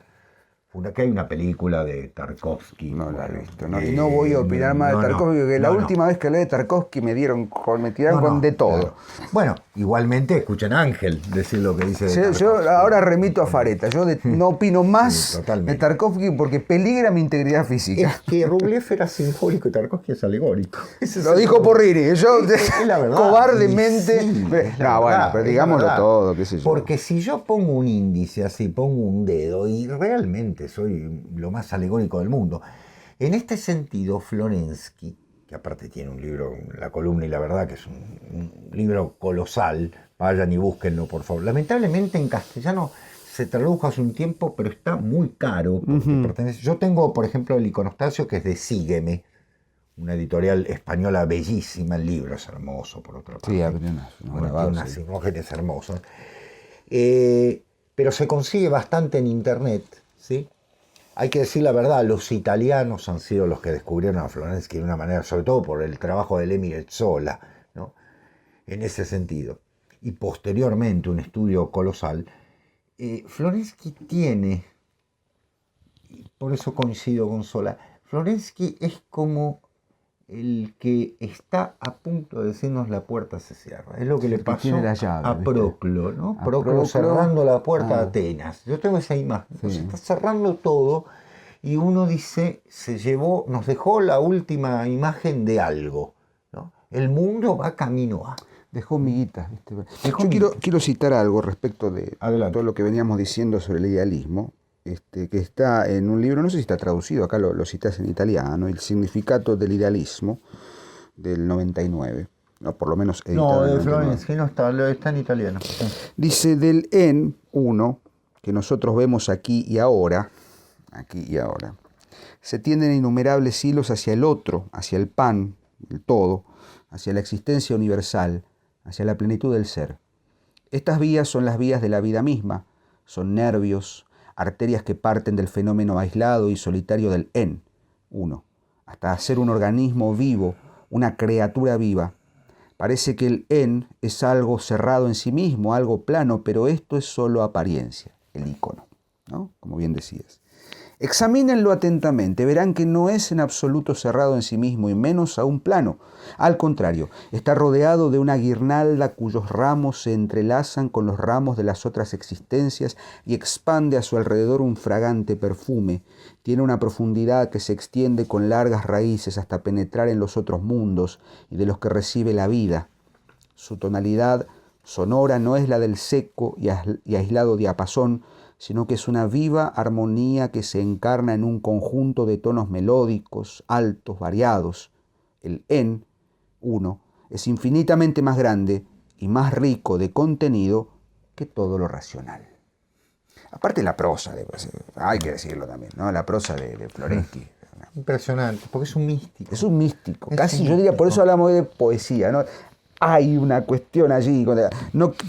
Que hay una película de Tarkovsky. No la he visto. No voy a opinar más de Tarkovsky, porque la última vez que hablé de Tarkovsky me tiraron con de todo. Claro. Bueno, igualmente escuchen a Ángel decir lo que dice de Tarkovsky. Yo ahora remito a Fareta. Yo no opino más de Tarkovsky porque peligra mi integridad física. Es que Rublev era simbólico y Tarkovsky es alegórico. Lo dijo Porrini. Yo es la verdad. cobardemente. Sí, bueno, pero digámoslo todo, qué sé yo. Porque si yo pongo un índice así, pongo un dedo y realmente soy lo más alegórico del mundo. En este sentido, Florensky, que aparte tiene un libro, La columna y la verdad, que es un libro colosal, vayan y búsquenlo, por favor. Lamentablemente en castellano se tradujo hace un tiempo, pero está muy caro. Porque pertenece. Yo tengo, por ejemplo, el iconostasio, que es de Sígueme, una editorial española bellísima. El libro es hermoso, por otra parte. Sí, tiene unas imágenes hermosas. Pero se consigue bastante en internet, ¿sí? Hay que decir la verdad, los italianos han sido los que descubrieron a Florensky de una manera, sobre todo por el trabajo de Lemmy Zola, ¿no? En ese sentido. Y posteriormente un estudio colosal. Florensky tiene, por eso coincido con Solá. Florensky es como el que está a punto de decirnos la puerta se cierra. Es lo que le pasó tiene la llave, a ¿viste? Proclo, ¿no? A Proclo cerrando la puerta a Ah. Atenas. Yo tengo esa imagen. Sí. Se está cerrando todo y uno dice, nos dejó la última imagen de algo, ¿no? El mundo va camino a... Dejó miguitas, ¿viste? Dejó Yo miguitas. quiero citar algo respecto de Adelante. todo lo que veníamos diciendo sobre el idealismo, que está en un libro, no sé si está traducido, acá lo citas en italiano, El significato del idealismo, del 99, no, por lo menos editado No, en el de 99. Florensky no está en italiano. Sí. Dice del en uno, que nosotros vemos aquí y ahora, se tienden innumerables hilos hacia el otro, hacia el pan, el todo, hacia la existencia universal, hacia la plenitud del ser. Estas vías son las vías de la vida misma, son nervios, arterias que parten del fenómeno aislado y solitario del en, uno, hasta hacer un organismo vivo, una criatura viva. Parece que el en es algo cerrado en sí mismo, algo plano, pero esto es solo apariencia, el icono, ¿no? Como bien decías. Examínenlo atentamente, verán que no es en absoluto cerrado en sí mismo y menos aún plano. Al contrario, está rodeado de una guirnalda cuyos ramos se entrelazan con los ramos de las otras existencias y expande a su alrededor un fragante perfume. Tiene una profundidad que se extiende con largas raíces hasta penetrar en los otros mundos y de los que recibe la vida. Su tonalidad sonora no es la del seco y aislado diapasón, sino que es una viva armonía que se encarna en un conjunto de tonos melódicos, altos, variados. El en, uno, es infinitamente más grande y más rico de contenido que todo lo racional. Aparte la prosa, hay que decirlo también, ¿no? La prosa de Florensky. Impresionante, porque es un místico. Es un místico, Es casi un yo diría, por místico. eso hablamos de poesía, ¿no? Hay una cuestión allí,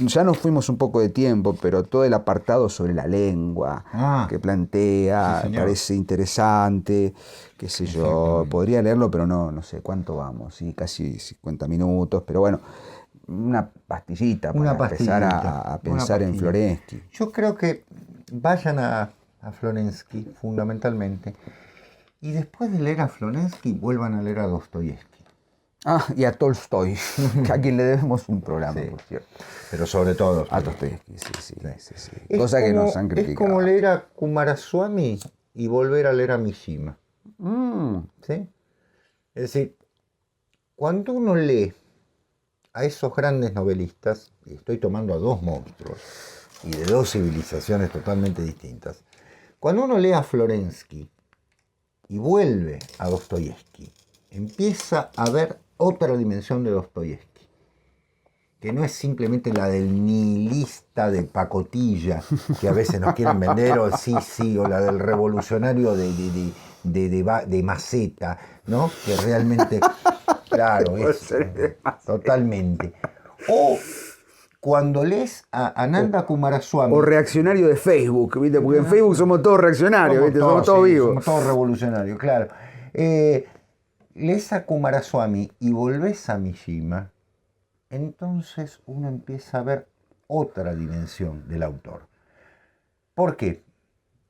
ya nos fuimos un poco de tiempo, pero todo el apartado sobre la lengua que plantea, sí, señor. parece interesante, qué sé yo, Exactamente. podría leerlo, pero no sé cuánto vamos, sí, casi 50 minutos, pero bueno, una pastillita para empezar a pensar en Florensky. Yo creo que vayan a Florensky, fundamentalmente, y después de leer a Florensky, vuelvan a leer a Dostoyevsky. Ah, y a Tolstoy, a quien le debemos un programa, Sí. por cierto. Pero sobre todo A Dostoyevsky, sí. Es Cosa que como- nos han criticado. Es como leer a Kumaraswamy y volver a leer a Mishima. ¿Sí? Es decir, cuando uno lee a esos grandes novelistas, y estoy tomando a dos monstruos y de dos civilizaciones totalmente distintas, cuando uno lee a Florensky y vuelve a Dostoyevsky, empieza a ver otra dimensión de Dostoyevsky, que no es simplemente la del nihilista de pacotilla que a veces nos quieren vender, o o la del revolucionario de maceta, ¿no? Que realmente, claro, es totalmente. O cuando lees a Ananda Kumaraswamy, O reaccionario de Facebook, ¿viste? Porque en Facebook somos todos reaccionarios, ¿viste? Somos todos sí, vivos. somos todos revolucionarios, claro. Lees a Kumaraswamy y volvés a Mishima, entonces uno empieza a ver otra dimensión del autor. ¿Por qué?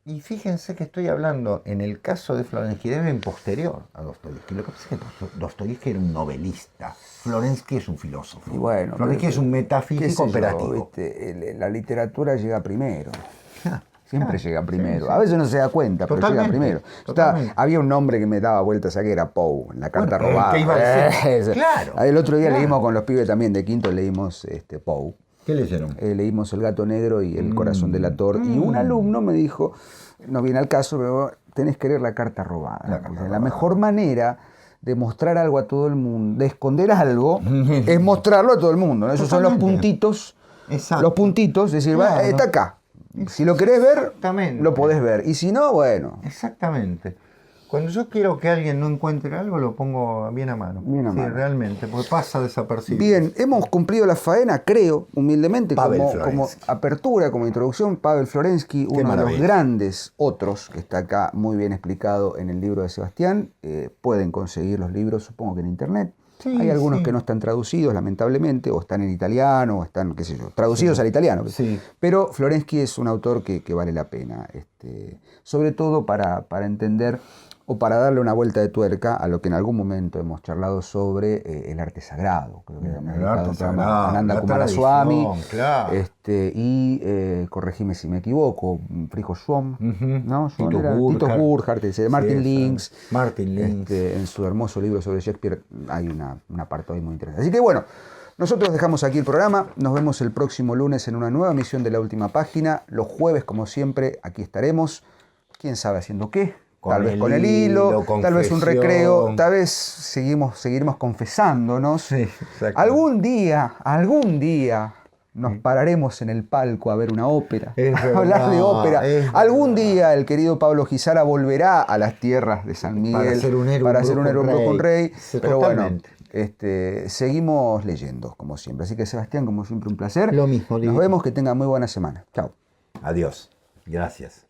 Y fíjense que estoy hablando, en el caso de Florensky, de en posterior a Dostoyevsky. Lo que pasa es que Dostoyevsky era un novelista, Florensky es un filósofo. Y bueno, Florensky es un qué metafísico sé yo, operativo. ¿viste? La literatura llega primero. Siempre llega primero. sí. A veces no se da cuenta, pero llega Totalmente, primero. totalmente. Había un nombre que me daba vueltas aquí, era Poe, en la carta Bueno, robada. ¿qué iba a decir? Ese. Claro, El otro día claro. leímos con los pibes también de quinto, leímos Poe. ¿Qué leyeron? Leímos El gato negro y El corazón del ator. Y un alumno me dijo, no viene al caso, pero tenés que leer La carta robada. La mejor manera de mostrar algo a todo el mundo, de esconder algo, es mostrarlo a todo el mundo, ¿no? Esos son los Totalmente. puntitos. Exacto. Los puntitos, es decir, Claro. está acá. Si lo querés ver, Exactamente. lo podés ver. Y si no, bueno. Exactamente. Cuando yo quiero que alguien no encuentre algo, lo pongo bien a mano. Bien a Sí, mano. realmente, porque pasa desapercibido. Bien, hemos cumplido la faena, creo, humildemente, Pavel como Florensky. apertura, como introducción. Pavel Florensky, uno de los maravilla. grandes otros, que está acá muy bien explicado en el libro de Sebastián. Pueden conseguir los libros, supongo que en internet. Sí, Hay algunos sí. que no están traducidos, lamentablemente, o están en italiano, o están, qué sé yo, traducidos al italiano. Sí. Pero Florensky es un autor que vale la pena, sobre todo para entender o para darle una vuelta de tuerca a lo que en algún momento hemos charlado sobre el arte sagrado. Creo que hemos El dedicado arte un programa a sagrado, Ananda la Kumaraswamy, tradición, claro. y corregime si me equivoco, Frijo Schwom, ¿no? Schwom Tito era Tito Burkhardt. Burkhardt, Martin Sí, Links. Martin Links. En su hermoso libro sobre Shakespeare hay un apartado ahí muy interesante. Así que bueno, nosotros dejamos aquí el programa. Nos vemos el próximo lunes en una nueva emisión de La Última Página. Los jueves, como siempre, aquí estaremos. ¿Quién sabe haciendo qué? Tal vez con el hilo, tal vez un recreo, tal vez seguiremos confesándonos. Sí, exacto. Algún día nos pararemos en el palco a ver una ópera, Es a hablar de verdad, ópera. es Algún verdad. día el querido Pablo Gizara volverá a las tierras de San Miguel Para ser un héroe, un brujo, un rey. Sí, Pero totalmente. bueno, seguimos leyendo, como siempre. Así que Sebastián, como siempre, un placer. Lo mismo, Nos Lili. vemos, que tengan muy buena semana. Chao. Adiós. Gracias.